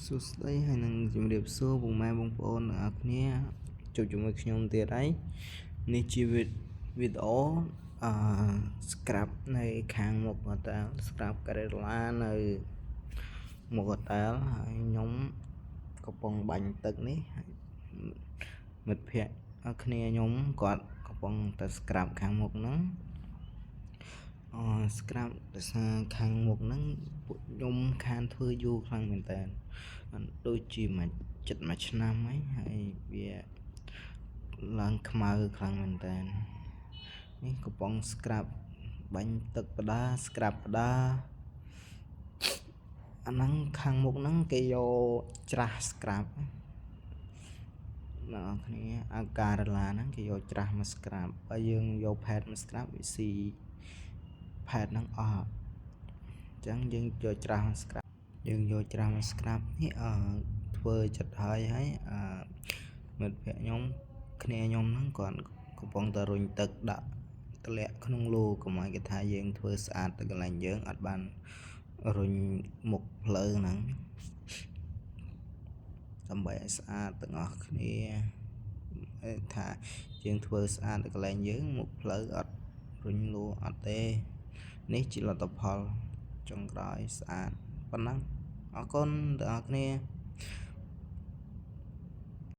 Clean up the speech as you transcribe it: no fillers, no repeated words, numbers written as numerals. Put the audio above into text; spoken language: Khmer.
សួស្តីហើយនឹងជំរាបសួរពុកម៉ែបងប្អូនទាំងអស់គ្នាជួបជាមួយខ្ញុំទៀតហើយនេះជាវីដេអូអឺ scrap នៅខាងមុខ hotel scrap Kerala នៅមុខ hotel ហើយខ្ញុំកំពុងបាញ់ទឹកនេះមិត្តភ័ក្តិគ្នាខ្ញុំគាត់កំពុងតែ scrap ខាងមុខហ្នឹងscrap ដោយសារខាងមុខហ្នឹងពួកខ្ញុំខានធ្វើយូរខ្លាំងមែនតើដូចជាមួយមួយឆ្នាំហើយវាឡើងខ្មៅខ្លាំងមែនតើនេះកំពុង scrap បាញ់ទឹកបដា scrap បដាអាហ្នឹងខាងមុខហ្នឹងគេយកច្រាស់ scrap អ្នកនរគ្នាអាការ៉ាឡាហ្នឹងគេយកច្រាស់មក scrap បើយើងយកផេតមក scrap វាស៊ីផេតហ្នឹងអស់អញ្ចឹងយើងយកច្រាស់មក scrap យើងយកច្រាស់មក scrap នេះធ្វើចិត្តហើយមិត្តភ័ក្តិខ្ញុំគ្នាខ្ញុំហ្នឹងគាត់កំពុងតែរុញទឹកដាក់តម្លាក់ក្នុងឡូកុំឲ្យគេថាយើងធ្វើស្អាតទៅកន្លែងយើងអត់បានរុញមុខផ្លូវហ្នឹងដើម្បីឲ្យស្អាតទាំងអស់គ្នាថាយើងធ្វើស្អាតទៅកន្លែងយើងមុខផ្លូវអត់រុញលូអត់ទេនេះជាលទ្ធផលចុងក្រោយស្អាតប៉ុណ្ណឹងអរគុណទាំងអស់គ្នា